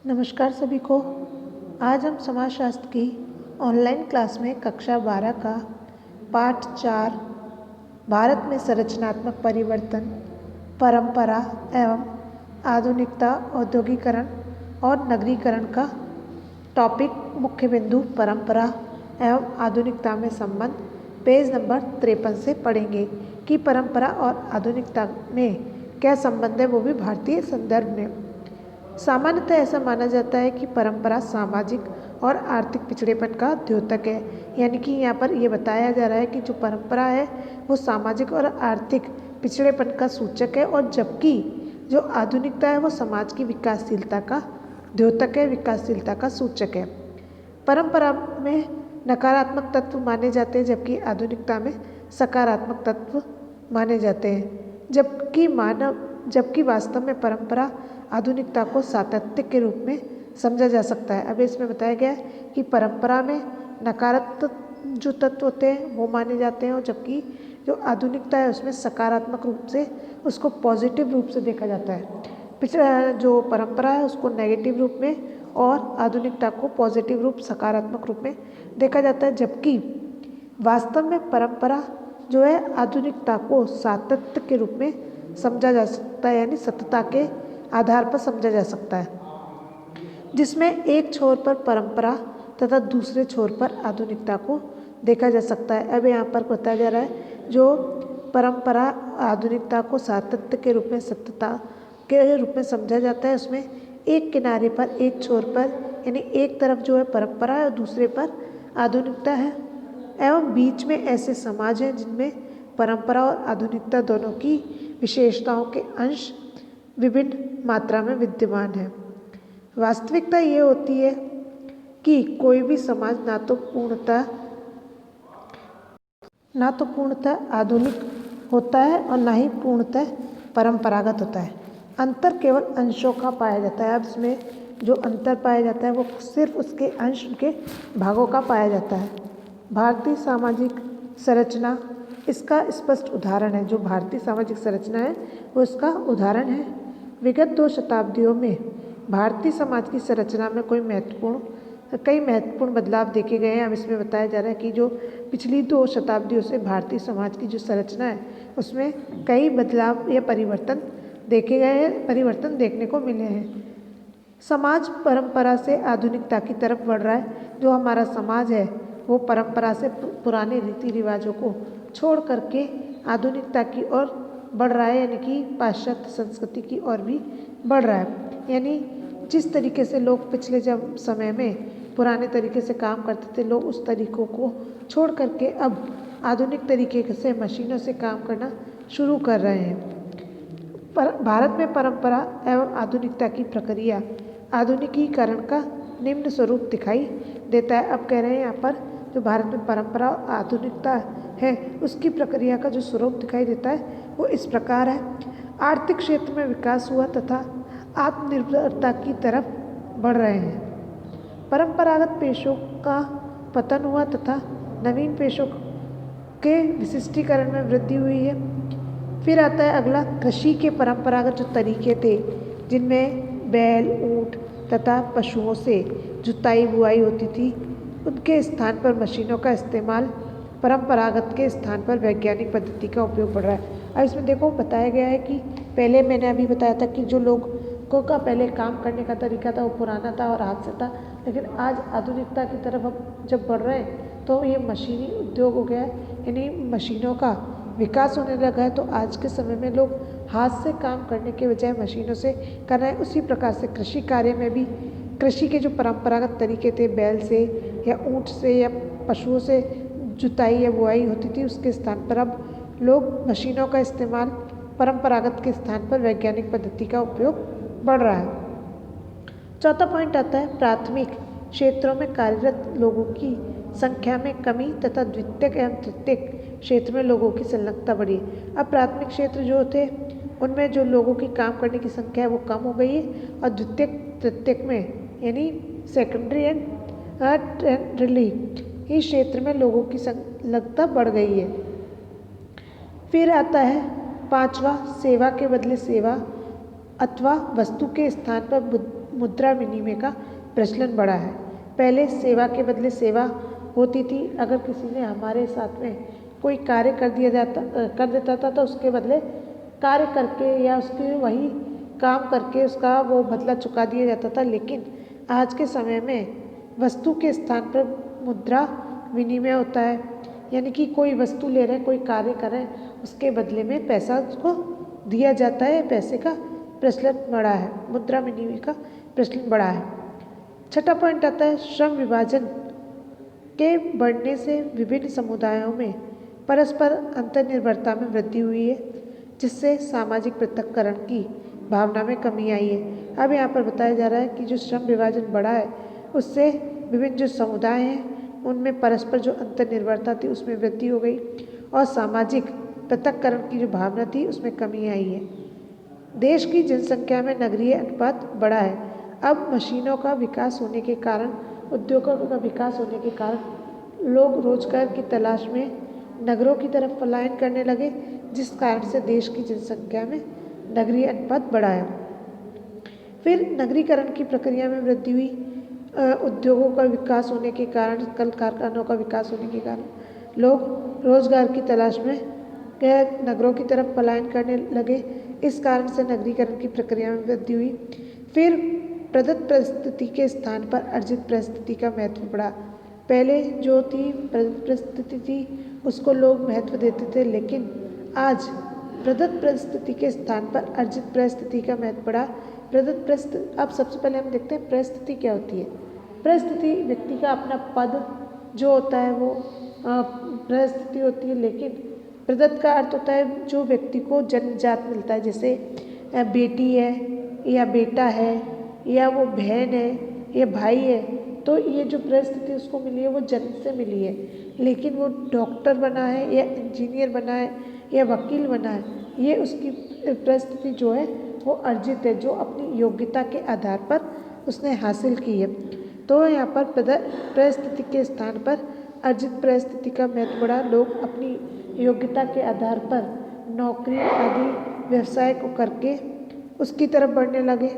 नमस्कार सभी को। आज हम समाजशास्त्र की ऑनलाइन क्लास में कक्षा 12 का पाठ 4 भारत में संरचनात्मक परिवर्तन, परंपरा एवं आधुनिकता, औद्योगिकरण और नगरीकरण का टॉपिक मुख्य बिंदु परंपरा एवं आधुनिकता में संबंध पेज नंबर 53 से पढ़ेंगे कि परंपरा और आधुनिकता में क्या संबंध है, वो भी भारतीय संदर्भ में। सामान्यतः ऐसा माना जाता है कि परंपरा सामाजिक और आर्थिक पिछड़ेपन का द्योतक है। यानी कि यहाँ पर ये बताया जा रहा है कि जो परंपरा है वो सामाजिक और आर्थिक पिछड़ेपन का सूचक है, और जबकि जो आधुनिकता है वो समाज की विकासशीलता का द्योतक है, विकासशीलता का सूचक है। परंपरा में नकारात्मक तत्व माने जाते हैं, जबकि आधुनिकता में सकारात्मक तत्व माने जाते हैं। जबकि वास्तव में परंपरा आधुनिकता को सातत्य के रूप में समझा जा सकता है। अब इसमें बताया गया है कि परंपरा में नकारात्मक जो तत्व होते हैं वो माने जाते हैं, और जबकि जो आधुनिकता है उसमें सकारात्मक रूप से उसको पॉजिटिव रूप से देखा जाता है। पिछड़ा जो परंपरा है उसको नेगेटिव रूप में और आधुनिकता को पॉजिटिव रूप, सकारात्मक रूप में देखा जाता है। जबकि वास्तव में परंपरा जो है आधुनिकता को सातत्य के रूप में समझा जा सकता है, यानी सतता के आधार पर समझा जा सकता है, जिसमें एक छोर पर परंपरा तथा दूसरे छोर पर आधुनिकता को देखा जा सकता है। अब यहाँ पर बताया जा रहा है जो परंपरा आधुनिकता को सातत्य के रूप में, सतता के रूप में समझा जाता है, उसमें एक किनारे पर, एक छोर पर, यानी एक तरफ जो है परंपरा है और दूसरे पर आधुनिकता है, एवं बीच में ऐसे समाज हैं जिनमें परंपरा और आधुनिकता दोनों की विशेषताओं के अंश विभिन्न मात्रा में विद्यमान है। वास्तविकता ये होती है कि कोई भी समाज ना तो पूर्णतः आधुनिक होता है और ना ही पूर्णतः परंपरागत होता है। अंतर केवल अंशों का पाया जाता है। अब इसमें जो अंतर पाया जाता है वो सिर्फ उसके अंश, उनके भागों का पाया जाता है। भारतीय सामाजिक संरचना इसका स्पष्ट उदाहरण है। जो भारतीय सामाजिक संरचना है वो इसका उदाहरण है। विगत 2 शताब्दियों में भारतीय समाज की संरचना में कई महत्वपूर्ण बदलाव देखे गए हैं। अब इसमें बताया जा रहा है कि जो पिछली 2 शताब्दियों से भारतीय समाज की जो संरचना है उसमें कई बदलाव या परिवर्तन देखे गए हैं, परिवर्तन देखने को मिले हैं। समाज परंपरा से आधुनिकता की तरफ बढ़ रहा है। जो हमारा समाज है वो परंपरा से, पुराने रीति रिवाजों को छोड़ करके आधुनिकता की ओर बढ़ रहा है, यानी कि पाश्चात्य संस्कृति की ओर भी बढ़ रहा है। यानी जिस तरीके से लोग पिछले जब समय में पुराने तरीके से काम करते थे, लोग उस तरीकों को छोड़ करके अब आधुनिक तरीके से मशीनों से काम करना शुरू कर रहे हैं। भारत में परंपरा एवं आधुनिकता की प्रक्रिया आधुनिकीकरण का निम्न स्वरूप दिखाई देता है। अब कह रहे हैं यहाँ पर जो भारत में परंपरा और आधुनिकता है उसकी प्रक्रिया का जो स्वरूप दिखाई देता है वो इस प्रकार है। आर्थिक क्षेत्र में विकास हुआ तथा आत्मनिर्भरता की तरफ बढ़ रहे हैं। परंपरागत पेशों का पतन हुआ तथा नवीन पेशों के विशिष्टीकरण में वृद्धि हुई है। फिर आता है अगला, कृषि के परंपरागत जो तरीके थे जिनमें बैल, ऊंट तथा पशुओं से जुताई बुआई होती थी, उनके स्थान पर मशीनों का इस्तेमाल, परंपरागत के स्थान पर वैज्ञानिक पद्धति का उपयोग बढ़ रहा है। अब इसमें देखो बताया गया है कि पहले मैंने अभी बताया था कि जो लोगों का पहले काम करने का तरीका था वो पुराना था और हाथ से था, लेकिन आज आधुनिकता की तरफ अब जब बढ़ रहे हैं तो ये मशीनी उद्योग हो गया है, यानी मशीनों का विकास होने लगा है। तो आज के समय में लोग हाथ से काम करने के बजाय मशीनों से कर रहे हैं। उसी प्रकार से कृषि कार्य में भी कृषि के जो परंपरागत तरीके थे, बैल से या ऊँट से या पशुओं से जुताई या बुआई होती थी, उसके स्थान पर अब लोग मशीनों का इस्तेमाल, परंपरागत के स्थान पर वैज्ञानिक पद्धति का उपयोग बढ़ रहा है। चौथा पॉइंट आता है, प्राथमिक क्षेत्रों में कार्यरत लोगों की संख्या में कमी तथा द्वितीयक एवं तृतीयक क्षेत्र में लोगों की संलग्नता बढ़ी। अब प्राथमिक क्षेत्र जो थे उनमें जो लोगों की काम करने की संख्या है वो कम हो गई है, और द्वितीयक तृतीयक में यानी सेकेंडरी एंड टर्टियरी इस क्षेत्र में लोगों की संलग्नता बढ़ गई है। फिर आता है 5वां, सेवा के बदले सेवा अथवा वस्तु के स्थान पर मुद्रा विनिमय का प्रचलन बढ़ा है। पहले सेवा के बदले सेवा होती थी। अगर किसी ने हमारे साथ में कोई कार्य कर देता था तो उसके बदले कार्य करके या उसके वही काम करके उसका वो बदला चुका दिया जाता था। लेकिन आज के समय में वस्तु के स्थान पर मुद्रा विनिमय होता है, यानी कि कोई वस्तु ले रहे हैं, कोई कार्य कर रहे हैं, उसके बदले में पैसा उसको दिया जाता है। पैसे का प्रचलन बढ़ा है, मुद्रा विनिमय का प्रचलन बढ़ा है। छठा पॉइंट आता है श्रम विभाजन के बढ़ने से विभिन्न समुदायों में परस्पर अंतर्निर्भरता में वृद्धि हुई है, जिससे सामाजिक पृथक्करण की भावना में कमी आई है। अब यहाँ पर बताया जा रहा है कि जो श्रम विभाजन बढ़ा है उससे विभिन्न जो समुदाय हैं उनमें परस्पर जो अंतर्निर्भरता थी उसमें वृद्धि हो गई और सामाजिक पृथक्करण की जो भावना थी उसमें कमी आई है। देश की जनसंख्या में नगरीय अनुपात बढ़ा है। अब मशीनों का विकास होने के कारण, उद्योगों का विकास होने के कारण लोग रोजगार की तलाश में नगरों की तरफ पलायन करने लगे, जिस कारण से देश की जनसंख्या में नगरीय अनुपात बढ़ा है। फिर नगरीकरण की प्रक्रिया में वृद्धि हुई। उद्योगों का विकास होने के कारण, कल कारखानों का विकास होने के कारण लोग रोजगार की तलाश में नगरों की तरफ पलायन करने लगे। इस कारण से नगरीकरण की प्रक्रिया में वृद्धि हुई। फिर प्रदत्त परिस्थिति के स्थान पर अर्जित परिस्थिति का महत्व बढ़ा। पहले जो थी प्रदत्त परिस्थिति थी उसको लोग महत्व देते थे, लेकिन आज प्रदत्त परिस्थिति के स्थान पर अर्जित परिस्थिति का महत्व बढ़ा। प्रदत्त परिस्थिति, अब सबसे पहले हम देखते हैं परिस्थिति क्या होती है। परिस्थिति व्यक्ति का अपना पद जो होता है वो परिस्थिति होती है, लेकिन प्रदत्त का अर्थ होता है जो व्यक्ति को जन्मजात मिलता है, जैसे बेटी है या बेटा है या वो बहन है या भाई है, तो ये जो परिस्थिति उसको मिली है वो जन्म से मिली है। लेकिन वो डॉक्टर बना है या इंजीनियर बना है या वकील बना है, ये उसकी परिस्थिति जो है वो अर्जित है, जो अपनी योग्यता के आधार पर उसने हासिल की है। तो यहाँ पर परिस्थिति के स्थान पर अर्जित परिस्थिति का महत्व बढ़ा। लोग अपनी योग्यता के आधार पर नौकरी आदि व्यवसाय को करके उसकी तरफ बढ़ने लगे।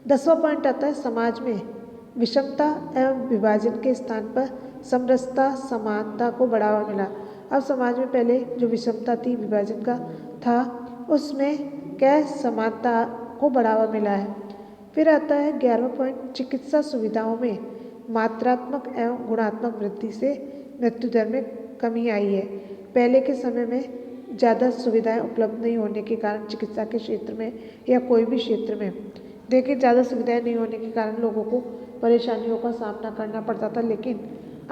10वां पॉइंट आता है समाज में विषमता एवं विभाजन के स्थान पर समरसता समानता को बढ़ावा मिला। अब समाज में पहले जो विषमता थी, विभाजन का था, उसमें क्या समानता को बढ़ावा मिला है। फिर आता है 11वां पॉइंट चिकित्सा सुविधाओं में मात्रात्मक एवं गुणात्मक वृद्धि से मृत्यु दर में कमी आई है। पहले के समय में ज़्यादा सुविधाएं उपलब्ध नहीं होने के कारण चिकित्सा के क्षेत्र में या कोई भी क्षेत्र में देखिए ज़्यादा सुविधाएं नहीं होने के कारण लोगों को परेशानियों का सामना करना पड़ता था। लेकिन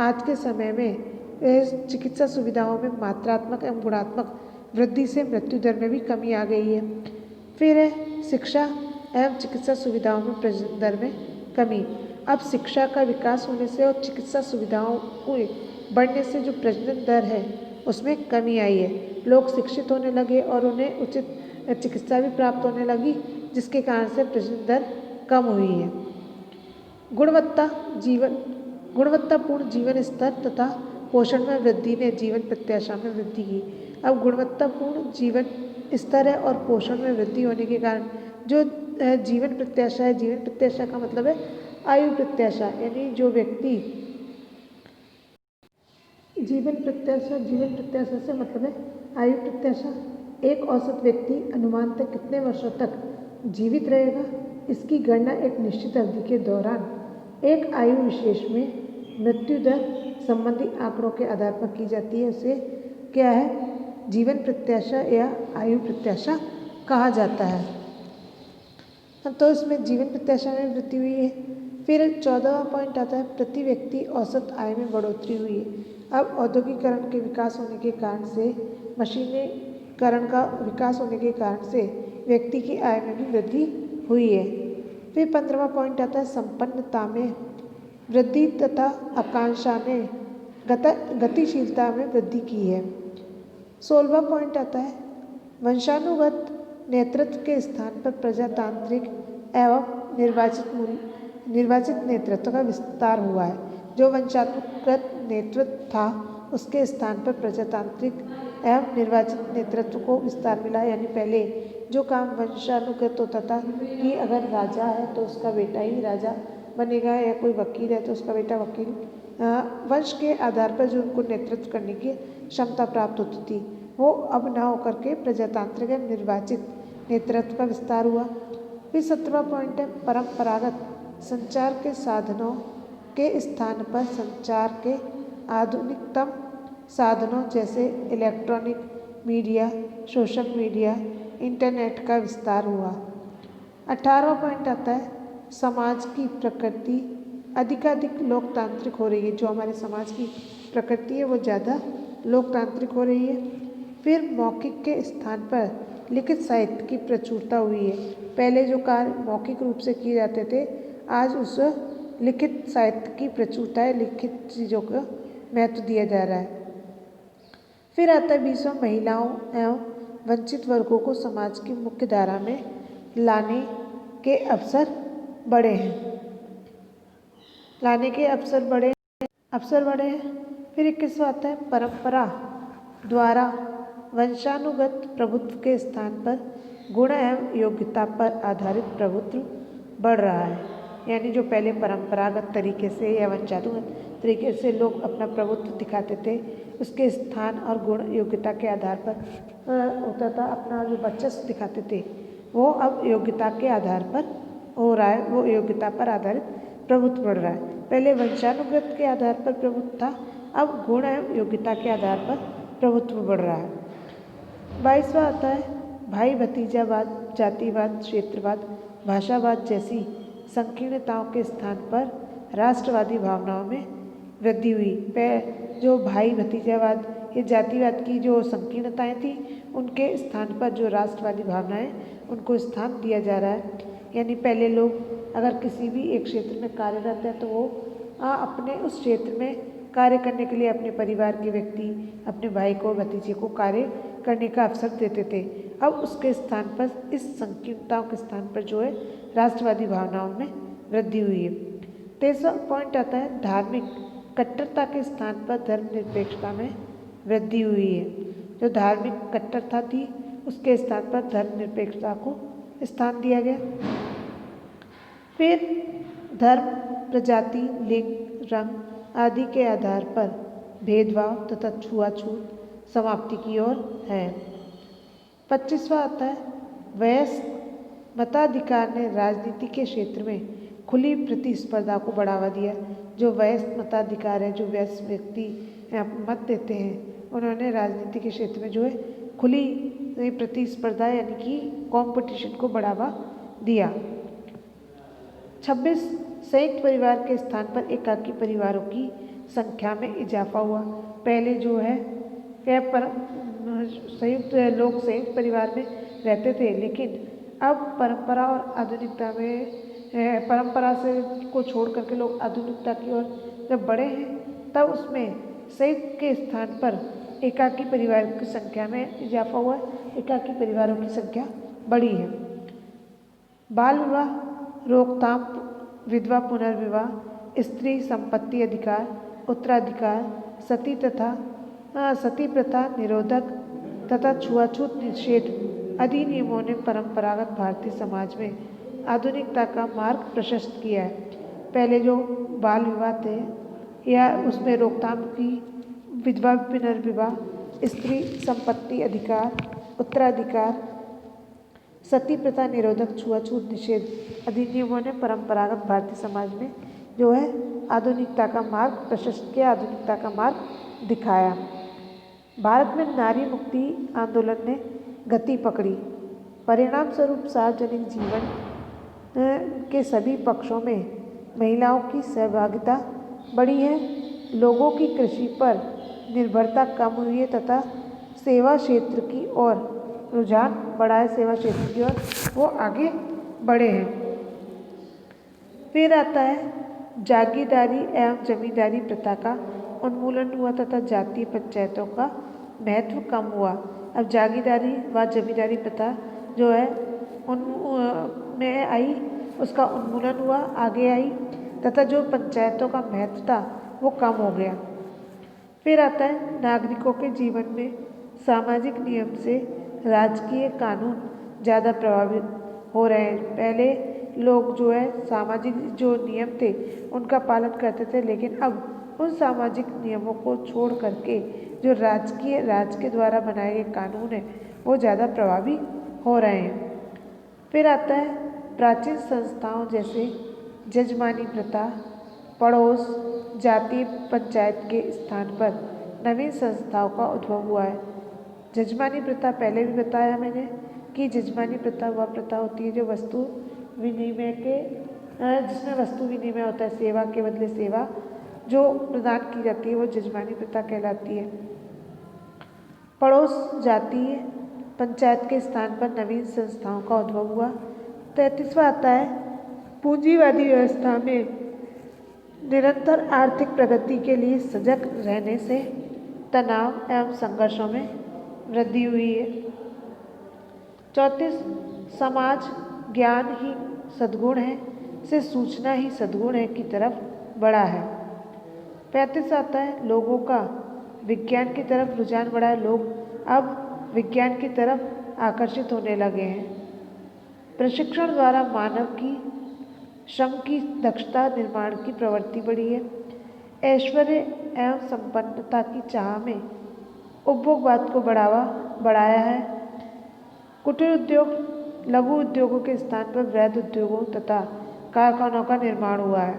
आज के समय में चिकित्सा सुविधाओं में मात्रात्मक एवं गुणात्मक वृद्धि से मृत्यु दर में भी कमी आ गई है। फिर है शिक्षा एवं चिकित्सा सुविधाओं में प्रजनन दर में कमी। अब शिक्षा का विकास होने से और चिकित्सा सुविधाओं को बढ़ने से जो प्रजनन दर है उसमें कमी आई है। लोग शिक्षित होने लगे और उन्हें उचित चिकित्सा भी प्राप्त होने लगी, जिसके कारण से प्रजनन दर कम हुई है। गुणवत्तापूर्ण जीवन स्तर तथा पोषण में वृद्धि ने जीवन प्रत्याशा में वृद्धि की। अब गुणवत्तापूर्ण जीवन स्तर है और पोषण में वृद्धि होने के कारण जो जीवन प्रत्याशा है, जीवन प्रत्याशा का मतलब है आयु प्रत्याशा, यानी जो व्यक्ति जीवन प्रत्याशा से मतलब है आयु प्रत्याशा। एक औसत व्यक्ति अनुमानतः कितने वर्षों तक जीवित रहेगा, इसकी गणना एक निश्चित अवधि के दौरान एक आयु विशेष में मृत्यु दर संबंधी आंकड़ों के आधार पर की जाती है। उसे क्या है, जीवन प्रत्याशा या आयु प्रत्याशा कहा जाता है। तो इसमें जीवन प्रत्याशा में वृद्धि हुई है। फिर 14वां पॉइंट आता है प्रति व्यक्ति औसत आय में बढ़ोतरी हुई है। अब औद्योगिकरण के विकास होने के कारण से, मशीनीकरण का विकास होने के कारण से व्यक्ति की आय में भी वृद्धि हुई है। फिर 15वां पॉइंट आता है संपन्नता में वृद्धि तथा आकांक्षा ने गतिशीलता में वृद्धि की है। 16वां पॉइंट आता है वंशानुगत नेतृत्व के स्थान पर प्रजातांत्रिक एवं निर्वाचित नेतृत्व का विस्तार हुआ है। जो वंशानुगत नेतृत्व था उसके स्थान पर प्रजातांत्रिक एवं निर्वाचित नेतृत्व को विस्तार मिला, यानी पहले जो काम वंशानुगत होता था कि अगर राजा है तो उसका बेटा ही राजा बनेगा, या कोई वकील है तो उसका बेटा वकील, वंश के आधार पर जो उनको नेतृत्व करने की क्षमता प्राप्त होती थी, वो अब ना होकर के प्रजातांत्रिक निर्वाचित नेतृत्व का विस्तार हुआ। फिर 17वां पॉइंट है परंपरागत संचार के साधनों के स्थान पर संचार के आधुनिकतम साधनों जैसे electronic media, social media, internet का विस्तार हुआ। 18वां पॉइंट आता है समाज की प्रकृति अधिकाधिक लोकतांत्रिक हो रही है। जो हमारे समाज की प्रकृति है वो ज़्यादा लोकतांत्रिक हो रही है। फिर मौखिक के स्थान पर लिखित साहित्य की प्रचुरता हुई है। पहले जो कार्य मौखिक रूप से किए जाते थे, आज उस लिखित साहित्य की प्रचुरता है, लिखित चीज़ों को महत्व दिया जा रहा है। फिर आता है 20वां महिलाओं एवं वंचित वर्गों को समाज की मुख्य धारा में लाने के अवसर बढ़े हैं, फिर 21वां आता है परंपरा द्वारा वंशानुगत प्रभुत्व के स्थान पर गुण एवं योग्यता पर आधारित प्रभुत्व बढ़ रहा है। यानी जो पहले परंपरागत तरीके से या वंशानुगत तरीके से लोग अपना प्रभुत्व दिखाते थे, उसके स्थान और गुण योग्यता के आधार पर होता था। अपना जो वर्चस्व दिखाते थे वो अब योग्यता के आधार पर हो रहा है, वो योग्यता पर आधारित प्रभुत्व बढ़ रहा है। पहले वंशानुगत के आधार पर प्रभुत्व था, अब गुण एवं योग्यता के आधार पर प्रभुत्व बढ़ रहा है। 22वां आता है भाई भतीजावाद, जातिवाद, क्षेत्रवाद, भाषावाद जैसी संकीर्णताओं के स्थान पर राष्ट्रवादी भावनाओं में वृद्धि हुई। जो भाई भतीजावाद, ये जातिवाद की जो संकीर्णताएं थी, उनके स्थान पर जो राष्ट्रवादी भावनाएं, उनको स्थान दिया जा रहा है। यानी पहले लोग अगर किसी भी एक क्षेत्र में कार्यरत है तो वो अपने उस क्षेत्र में कार्य करने के लिए अपने परिवार के व्यक्ति, अपने भाई को, भतीजे को कार्य करने का अवसर देते थे। अब उसके स्थान पर, इस संकीर्णताओं के स्थान पर जो है राष्ट्रवादी भावनाओं में वृद्धि हुई है। 23वां पॉइंट आता है धार्मिक कट्टरता के स्थान पर धर्मनिरपेक्षता में वृद्धि हुई है। जो धार्मिक कट्टरता थी, उसके स्थान पर धर्मनिरपेक्षता को स्थान दिया गया। फिर धर्म, प्रजाति, लिंग, रंग आदि के आधार पर भेदभाव तथा छुआछूत समाप्ति की ओर है। 25वां आता है वयस्क मताधिकार ने राजनीति के क्षेत्र में खुली प्रतिस्पर्धा को बढ़ावा दिया। जो वयस्क मताधिकार है, जो वयस्क व्यक्ति मत देते हैं, उन्होंने राजनीति के क्षेत्र में जो है खुली प्रतिस्पर्धा यानी कि कंपटीशन को बढ़ावा दिया। 26 संयुक्त परिवार के स्थान पर एकाकी परिवारों की संख्या में इजाफा हुआ। पहले जो है लोग संयुक्त परिवार में रहते थे, लेकिन अब परंपरा और आधुनिकता में परंपरा से को छोड़ करके लोग आधुनिकता की ओर जब बढ़े हैं, तब उसमें संयुक्त के स्थान पर एकाकी परिवार की संख्या में इजाफा हुआ। एकाकी परिवारों की संख्या बढ़ी है। बाल विवाह रोकथाम, विधवा पुनर्विवाह, स्त्री संपत्ति अधिकार, उत्तराधिकार, सती प्रथा निरोधक तथा छुआछूत निषेध अधिनियमों ने परंपरागत भारतीय समाज में आधुनिकता का मार्ग प्रशस्त किया है। पहले जो बाल विवाह थे या उसमें रोकथाम की, विधवा पुनर्विवाह, स्त्री संपत्ति अधिकार, उत्तराधिकार, सती प्रथा निरोधक, छुआछूत निषेध अधिनियमों ने परंपरागत भारतीय समाज में जो है आधुनिकता का मार्ग प्रशस्त किया, आधुनिकता का मार्ग दिखाया। भारत में नारी मुक्ति आंदोलन ने गति पकड़ी। परिणाम स्वरूप सार्वजनिक जीवन के सभी पक्षों में महिलाओं की सहभागिता बढ़ी है। लोगों की कृषि पर निर्भरता कम हुई है तथा सेवा क्षेत्र की ओर रुझान बढ़ा है। सेवा क्षेत्र की ओर वो आगे बढ़े हैं। फिर आता है जागीरदारी एवं जमींदारी प्रथा का उन्मूलन हुआ तथा जातीय पंचायतों का महत्व कम हुआ। अब जागीरदारी व जमींदारी प्रथा जो है में आई, उसका उन्मूलन हुआ, आगे आई तथा जो पंचायतों का महत्व था वो कम हो गया। फिर आता है नागरिकों के जीवन में सामाजिक नियम से राजकीय कानून ज़्यादा प्रभावित हो रहे हैं। पहले लोग जो है सामाजिक जो नियम थे उनका पालन करते थे, लेकिन अब उन सामाजिक नियमों को छोड़ करके जो राज के द्वारा बनाए गए कानून हैं वो ज़्यादा प्रभावी हो रहे हैं। फिर आता है प्राचीन संस्थाओं जैसे जजमानी प्रथा, पड़ोस, जातीय पंचायत के स्थान पर नवीन संस्थाओं का उद्भव हुआ है। जजमानी प्रथा पहले भी बताया मैंने कि जजमानी प्रथा वह प्रथा होती है जो वस्तु विनिमय के जिसमें वस्तु विनिमय होता है, सेवा के बदले सेवा जो प्रदान की जाती है वो जजमानी प्रथा कहलाती है। पड़ोस, जातीय पंचायत के स्थान पर नवीन संस्थाओं का उद्भव हुआ। 33वां आता है पूंजीवादी व्यवस्था में निरंतर आर्थिक प्रगति के लिए सजग रहने से तनाव एवं संघर्षों में वृद्धि हुई है। 34 समाज ज्ञान ही सद्गुण है से सूचना ही सद्गुण है की तरफ बढ़ा है। 35 आता है लोगों का विज्ञान की तरफ रुझान बढ़ा है। लोग अब विज्ञान की तरफ आकर्षित होने लगे हैं। प्रशिक्षण द्वारा मानव की श्रम की दक्षता निर्माण की प्रवृत्ति बढ़ी है। ऐश्वर्य एवं संपन्नता की चाह में उपभोगवाद को बढ़ाया है। कुटीर उद्योग, लघु उद्योगों के स्थान पर वृहद उद्योगों तथा कारखानों का निर्माण हुआ है।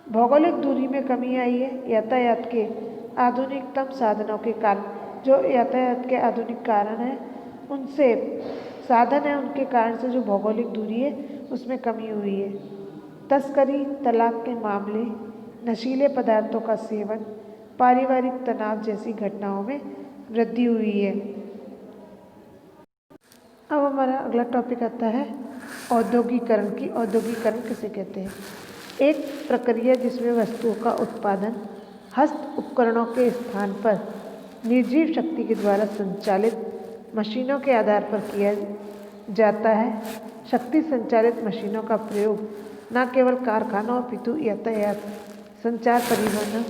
भौगोलिक दूरी में कमी आई है। यातायात के आधुनिकतम साधनों के कारण, जो यातायात के आधुनिक कारण है उनसे साधन है, उनके कारण से जो भौगोलिक दूरी है उसमें कमी हुई है। तस्करी, तलाक के मामले, नशीले पदार्थों का सेवन, पारिवारिक तनाव जैसी घटनाओं में वृद्धि हुई है। अब हमारा अगला टॉपिक आता है औद्योगिकरण की। औद्योगिकरण किसे कहते हैं? एक प्रक्रिया जिसमें वस्तुओं का उत्पादन हस्त उपकरणों के स्थान पर निर्जीव शक्ति के द्वारा संचालित मशीनों के आधार पर किया जाता है। शक्ति संचालित मशीनों का प्रयोग न केवल कारखानों अपितु यातायात, संचार, परिवहन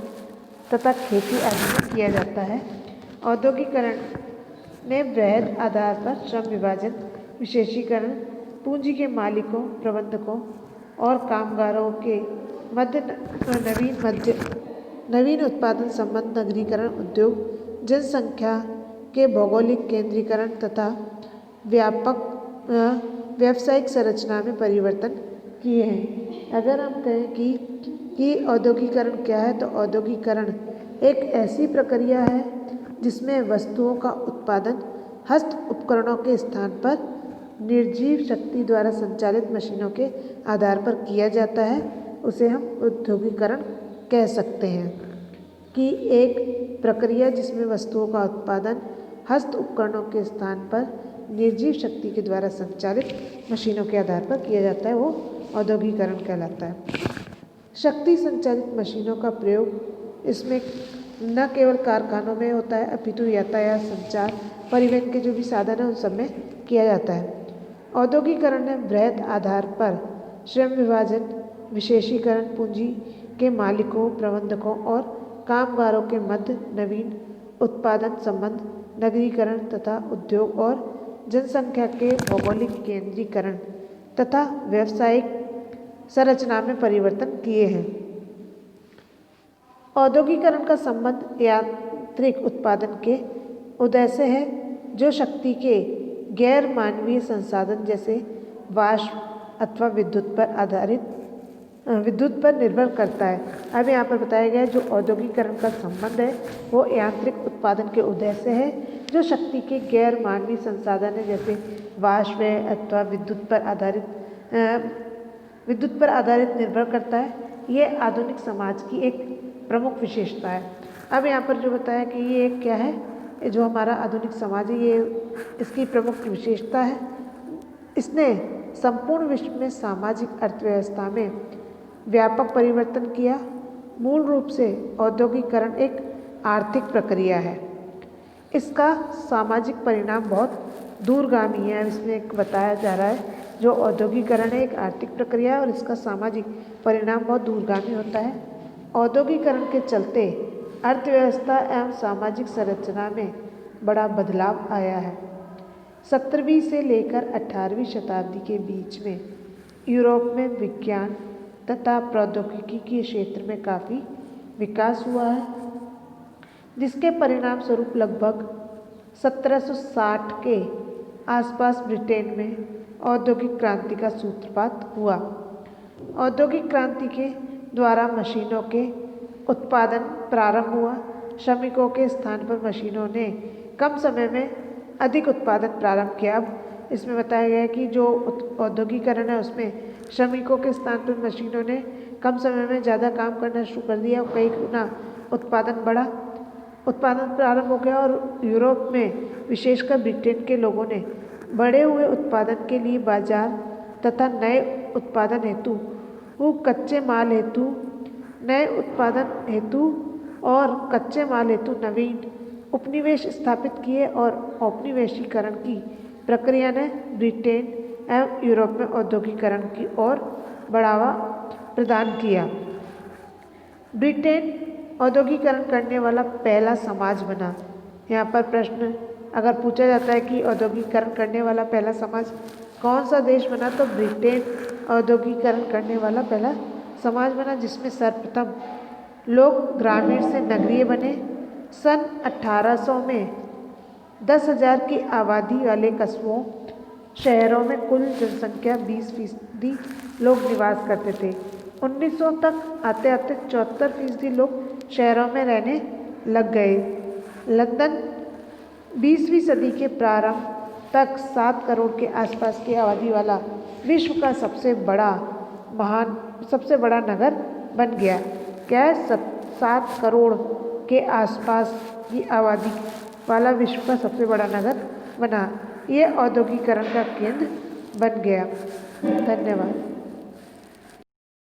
तथा खेती आदि में किया जाता है। औद्योगिकरण में वृहद आधार पर श्रम विभाजन, विशेषीकरण, पूंजी के मालिकों, प्रबंधकों और कामगारों के मध्य नवीन उत्पादन संबंध, नगरीकरण, उद्योग, जनसंख्या के भौगोलिक केंद्रीकरण तथा व्यापक व्यावसायिक संरचना में परिवर्तन किए हैं। अगर हम कहें कि औद्योगिकरण क्या है, तो औद्योगिकरण एक ऐसी प्रक्रिया है जिसमें वस्तुओं का उत्पादन हस्त उपकरणों के स्थान पर निर्जीव शक्ति द्वारा संचालित मशीनों के आधार पर किया जाता है। उसे हम औद्योगिकरण कह सकते हैं कि एक प्रक्रिया जिसमें वस्तुओं का उत्पादन हस्त उपकरणों के स्थान पर निर्जीव शक्ति के द्वारा संचालित मशीनों के आधार पर किया जाता है, वो औद्योगिकरण कहलाता है। शक्ति संचालित मशीनों का प्रयोग इसमें न केवल कारखानों में होता है अपितु यातायात, संचार, परिवहन के जो भी साधन है उन सब में किया जाता है। औद्योगिकरण में वृहद आधार पर श्रम विभाजन, विशेषीकरण, पूंजी के मालिकों, प्रबंधकों और कामगारों के मध्य नवीन उत्पादन संबंध, नगरीकरण तथा उद्योग और जनसंख्या के भौगोलिक केंद्रीकरण तथा व्यावसायिक संरचना में परिवर्तन किए हैं। औद्योगिकरण का संबंध यांत्रिक उत्पादन के उदय से है, जो शक्ति के गैर मानवीय संसाधन जैसे वाष्प अथवा विद्युत पर निर्भर करता है। अब यहाँ पर बताया गया है जो औद्योगिकरण का संबंध है वो यांत्रिक उत्पादन के उदय से है, जो शक्ति के गैर मानवीय संसाधन है जैसे वाष्प अथवा विद्युत पर आधारित निर्भर करता है। ये आधुनिक समाज की एक प्रमुख विशेषता है। अब यहाँ पर जो बताया कि ये क्या है, जो हमारा आधुनिक समाज है ये इसकी प्रमुख विशेषता है। इसने संपूर्ण विश्व में सामाजिक अर्थव्यवस्था में व्यापक परिवर्तन किया। मूल रूप से औद्योगिकरण एक आर्थिक प्रक्रिया है। इसका सामाजिक परिणाम बहुत दूरगामी है। इसमें एक बताया जा रहा है जो औद्योगिकरण है एक आर्थिक प्रक्रिया है और इसका सामाजिक परिणाम बहुत दूरगामी होता है। औद्योगिकरण के चलते अर्थव्यवस्था एवं सामाजिक संरचना में बड़ा बदलाव आया है। 17वीं से लेकर 18वीं शताब्दी के बीच में यूरोप में विज्ञान तथा प्रौद्योगिकी के क्षेत्र में काफ़ी विकास हुआ है, जिसके परिणाम स्वरूप लगभग 1760 के आसपास ब्रिटेन में औद्योगिक क्रांति का सूत्रपात हुआ। औद्योगिक क्रांति के द्वारा मशीनों के उत्पादन प्रारंभ हुआ। श्रमिकों के स्थान पर मशीनों ने कम समय में अधिक उत्पादन प्रारंभ किया। अब इसमें बताया गया है कि जो औद्योगिकरण है उसमें श्रमिकों के स्थान पर मशीनों ने कम समय में ज़्यादा काम करना शुरू कर दिया और कई गुना उत्पादन बढ़ा। उत्पादन प्रारंभ हो गया और यूरोप में विशेषकर ब्रिटेन के लोगों ने बढ़े हुए उत्पादन के लिए बाजार तथा नए उत्पादन हेतु और कच्चे माल हेतु नवीन उपनिवेश स्थापित किए और औपनिवेशीकरण की प्रक्रिया ने ब्रिटेन एवं यूरोप में औद्योगिकरण की ओर बढ़ावा प्रदान किया। ब्रिटेन औद्योगिकरण करने वाला पहला समाज बना। यहाँ पर प्रश्न अगर पूछा जाता है कि औद्योगिकरण करने वाला पहला समाज कौन सा देश बना, तो ब्रिटेन औद्योगिकरण करने वाला पहला समाज बना, जिसमें सर्वप्रथम लोग ग्रामीण से नगरीय बने। सन 1800 में 10,000 की आबादी वाले कस्बों शहरों में कुल जनसंख्या 20% लोग निवास करते थे। 1900 तक आते आते 74% लोग शहरों में रहने लग गए। लंदन 20वीं सदी के प्रारंभ तक 7 करोड़ के आसपास की आबादी वाला विश्व का सबसे बड़ा नगर बन गया। क्या 7 करोड़ के आसपास की आबादी वाला विश्व का सबसे बड़ा नगर बना। ये औद्योगिकरण का केंद्र बन गया। धन्यवाद।